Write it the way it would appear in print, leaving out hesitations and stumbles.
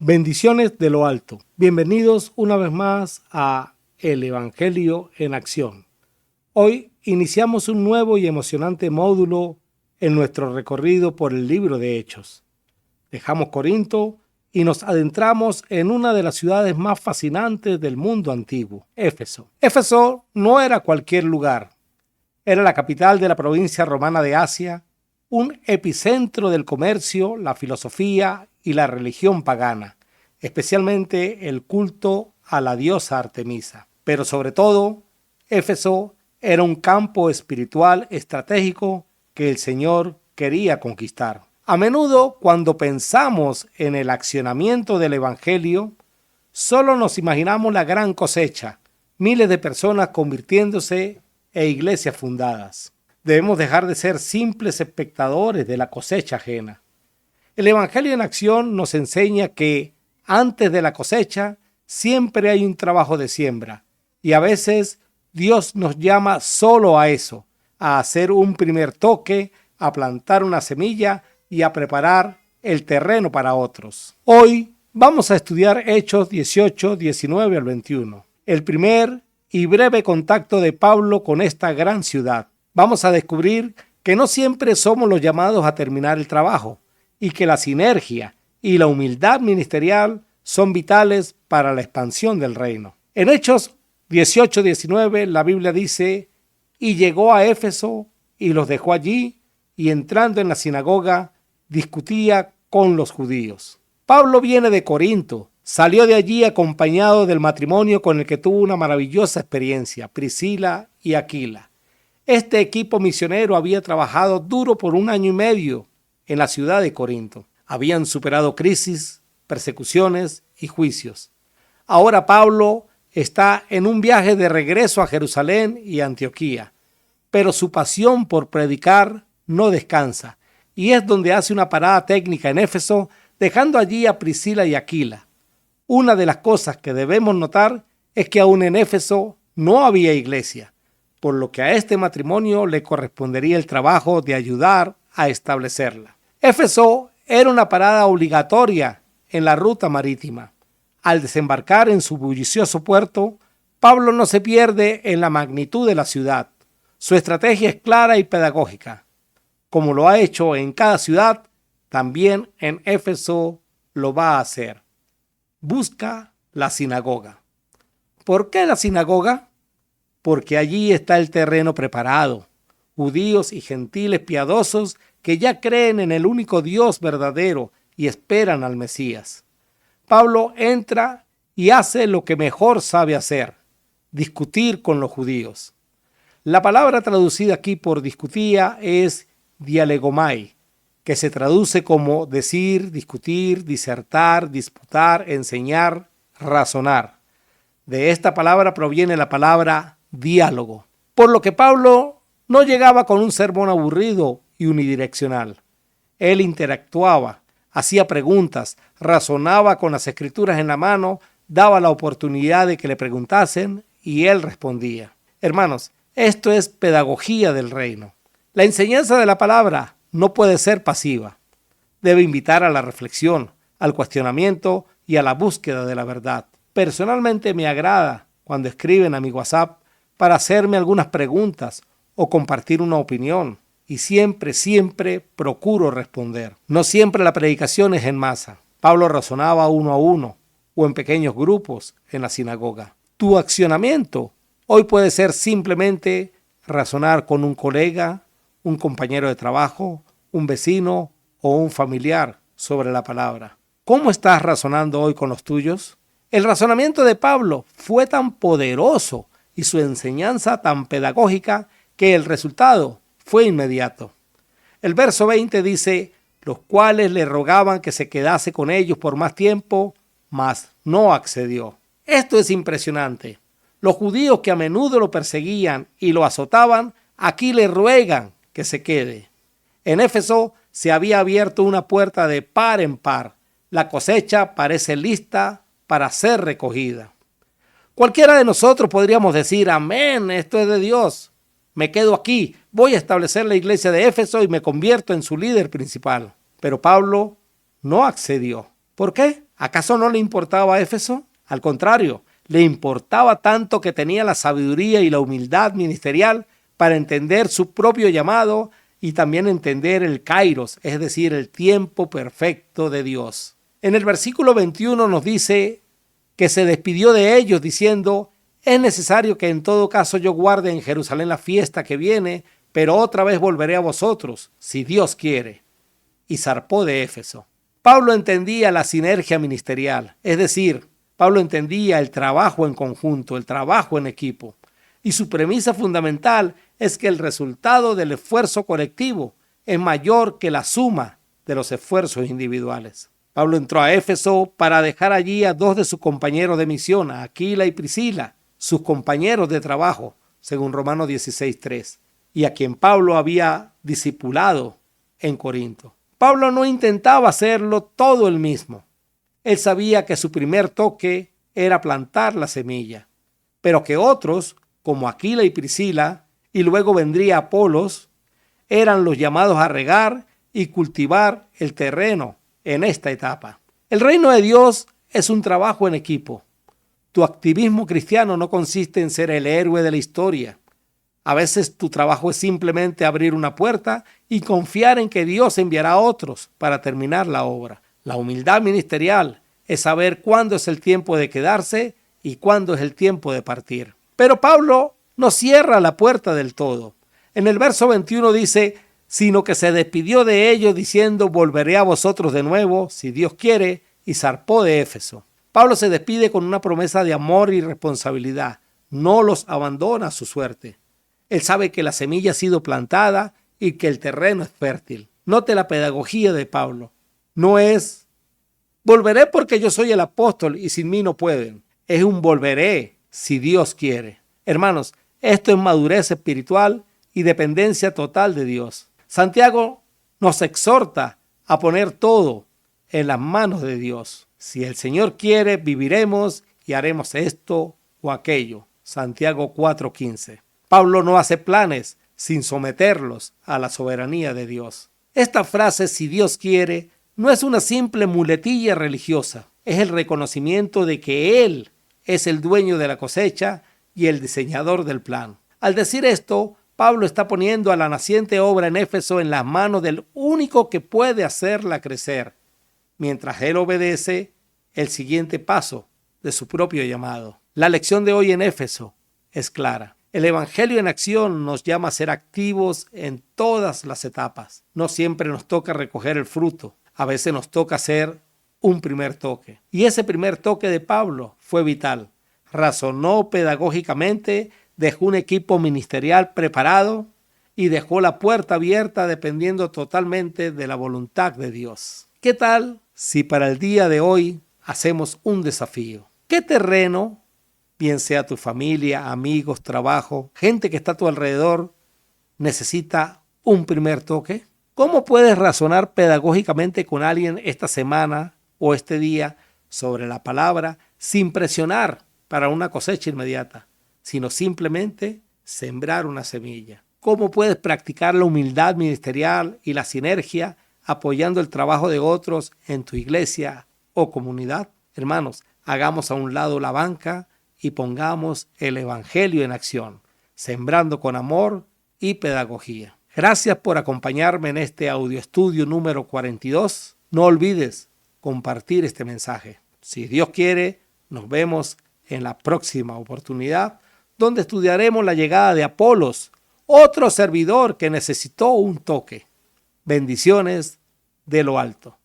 Bendiciones de lo alto. Bienvenidos una vez más a El Evangelio en Acción. Hoy iniciamos un nuevo y emocionante módulo en nuestro recorrido por el libro de Hechos. Dejamos Corinto y nos adentramos en una de las ciudades más fascinantes del mundo antiguo, Éfeso. Éfeso no era cualquier lugar. Era la capital de la provincia romana de Asia, un epicentro del comercio, la filosofía y la religión pagana, especialmente el culto a la diosa Artemisa. Pero sobre todo, Éfeso era un campo espiritual estratégico que el Señor quería conquistar. A menudo, cuando pensamos en el accionamiento del Evangelio, solo nos imaginamos la gran cosecha, miles de personas convirtiéndose e iglesias fundadas. Debemos dejar de ser simples espectadores de la cosecha ajena. El Evangelio en Acción nos enseña que antes de la cosecha siempre hay un trabajo de siembra y a veces Dios nos llama solo a eso, a hacer un primer toque, a plantar una semilla y a preparar el terreno para otros. Hoy vamos a estudiar Hechos 18, 19 al 21, el primer y breve contacto de Pablo con esta gran ciudad. Vamos a descubrir que no siempre somos los llamados a terminar el trabajo y que la sinergia y la humildad ministerial son vitales para la expansión del reino. En Hechos 18-19 la Biblia dice: y llegó a Éfeso y los dejó allí, y entrando en la sinagoga discutía con los judíos. Pablo viene de Corinto, salió de allí acompañado del matrimonio con el que tuvo una maravillosa experiencia, Priscila y Aquila. Este equipo misionero había trabajado duro por 1 año y medio en la ciudad de Corinto. Habían superado crisis, persecuciones y juicios. Ahora Pablo está en un viaje de regreso a Jerusalén y Antioquía, pero su pasión por predicar no descansa, y es donde hace una parada técnica en Éfeso, dejando allí a Priscila y Aquila. Una de las cosas que debemos notar es que aún en Éfeso no había iglesia, por lo que a este matrimonio le correspondería el trabajo de ayudar a establecerla. Éfeso era una parada obligatoria en la ruta marítima. Al desembarcar en su bullicioso puerto, Pablo no se pierde en la magnitud de la ciudad. Su estrategia es clara y pedagógica. Como lo ha hecho en cada ciudad, también en Éfeso lo va a hacer. Busca la sinagoga. ¿Por qué la sinagoga? Porque allí está el terreno preparado. Judíos y gentiles piadosos que ya creen en el único Dios verdadero y esperan al Mesías. Pablo entra y hace lo que mejor sabe hacer: discutir con los judíos. La palabra traducida aquí por discutía es dialegomai, que se traduce como decir, discutir, disertar, disputar, enseñar, razonar. De esta palabra proviene la palabra diálogo, por lo que Pablo no llegaba con un sermón aburrido y unidireccional. Él interactuaba, hacía preguntas, razonaba con las escrituras en la mano, daba la oportunidad de que le preguntasen y él respondía. Hermanos, esto es pedagogía del reino. La enseñanza de la palabra no puede ser pasiva. Debe invitar a la reflexión, al cuestionamiento y a la búsqueda de la verdad. Personalmente me agrada cuando escriben a mi WhatsApp para hacerme algunas preguntas o compartir una opinión. Y siempre procuro responder. No siempre la predicación es en masa. Pablo razonaba uno a uno o en pequeños grupos en la sinagoga. Tu accionamiento hoy puede ser simplemente razonar con un colega, un compañero de trabajo, un vecino o un familiar sobre la palabra. ¿Cómo estás razonando hoy con los tuyos? El razonamiento de Pablo fue tan poderoso y su enseñanza tan pedagógica que el resultado fue inmediato. El verso 20 dice: los cuales le rogaban que se quedase con ellos por más tiempo, mas no accedió. Esto es impresionante. Los judíos que a menudo lo perseguían y lo azotaban, aquí le ruegan que se quede. En Éfeso se había abierto una puerta de par en par. La cosecha parece lista para ser recogida. Cualquiera de nosotros podríamos decir: amén, esto es de Dios. Me quedo aquí, voy a establecer la iglesia de Éfeso y me convierto en su líder principal. Pero Pablo no accedió. ¿Por qué? ¿Acaso no le importaba a Éfeso? Al contrario, le importaba tanto que tenía la sabiduría y la humildad ministerial para entender su propio llamado y también entender el kairos, es decir, el tiempo perfecto de Dios. En el versículo 21 nos dice que se despidió de ellos diciendo: es necesario que en todo caso yo guarde en Jerusalén la fiesta que viene, pero otra vez volveré a vosotros, si Dios quiere. Y zarpó de Éfeso. Pablo entendía la sinergia ministerial, es decir, Pablo entendía el trabajo en conjunto, el trabajo en equipo. Y su premisa fundamental es que el resultado del esfuerzo colectivo es mayor que la suma de los esfuerzos individuales. Pablo entró a Éfeso para dejar allí a dos de sus compañeros de misión, a Aquila y Priscila, sus compañeros de trabajo, según Romanos 16:3, y a quien Pablo había discipulado en Corinto. Pablo no intentaba hacerlo todo él mismo. Él sabía que su primer toque era plantar la semilla, pero que otros, como Aquila y Priscila, y luego vendría Apolos, eran los llamados a regar y cultivar el terreno en esta etapa. El reino de Dios es un trabajo en equipo. Tu activismo cristiano no consiste en ser el héroe de la historia. A veces tu trabajo es simplemente abrir una puerta y confiar en que Dios enviará a otros para terminar la obra. La humildad ministerial es saber cuándo es el tiempo de quedarse y cuándo es el tiempo de partir. Pero Pablo no cierra la puerta del todo. En el verso 21 dice: sino que se despidió de ellos diciendo: volveré a vosotros de nuevo, si Dios quiere, y zarpó de Éfeso. Pablo se despide con una promesa de amor y responsabilidad. No los abandona a su suerte. Él sabe que la semilla ha sido plantada y que el terreno es fértil. Note la pedagogía de Pablo. No es: volveré porque yo soy el apóstol y sin mí no pueden. Es un volveré si Dios quiere. Hermanos, esto es madurez espiritual y dependencia total de Dios. Santiago nos exhorta a poner todo en las manos de Dios. Si el Señor quiere, viviremos y haremos esto o aquello. Santiago 4:15. Pablo no hace planes sin someterlos a la soberanía de Dios. Esta frase, si Dios quiere, no es una simple muletilla religiosa. Es el reconocimiento de que Él es el dueño de la cosecha y el diseñador del plan. Al decir esto, Pablo está poniendo a la naciente obra en Éfeso en las manos del único que puede hacerla crecer, mientras él obedece el siguiente paso de su propio llamado. La lección de hoy en Éfeso es clara. El Evangelio en acción nos llama a ser activos en todas las etapas. No siempre nos toca recoger el fruto. A veces nos toca hacer un primer toque. Y ese primer toque de Pablo fue vital. Razonó pedagógicamente, dejó un equipo ministerial preparado y dejó la puerta abierta dependiendo totalmente de la voluntad de Dios. ¿Qué tal si para el día de hoy hacemos un desafío? ¿Qué terreno, bien sea tu familia, amigos, trabajo, gente que está a tu alrededor, necesita un primer toque? ¿Cómo puedes razonar pedagógicamente con alguien esta semana o este día sobre la palabra sin presionar para una cosecha inmediata, sino simplemente sembrar una semilla? ¿Cómo puedes practicar la humildad ministerial y la sinergia apoyando el trabajo de otros en tu iglesia o comunidad? Hermanos, hagamos a un lado la banca y pongamos el Evangelio en acción, sembrando con amor y pedagogía. Gracias por acompañarme en este audio estudio número 42. No olvides compartir este mensaje. Si Dios quiere, nos vemos en la próxima oportunidad, donde estudiaremos la llegada de Apolos, otro servidor que necesitó un toque. Bendiciones de lo alto.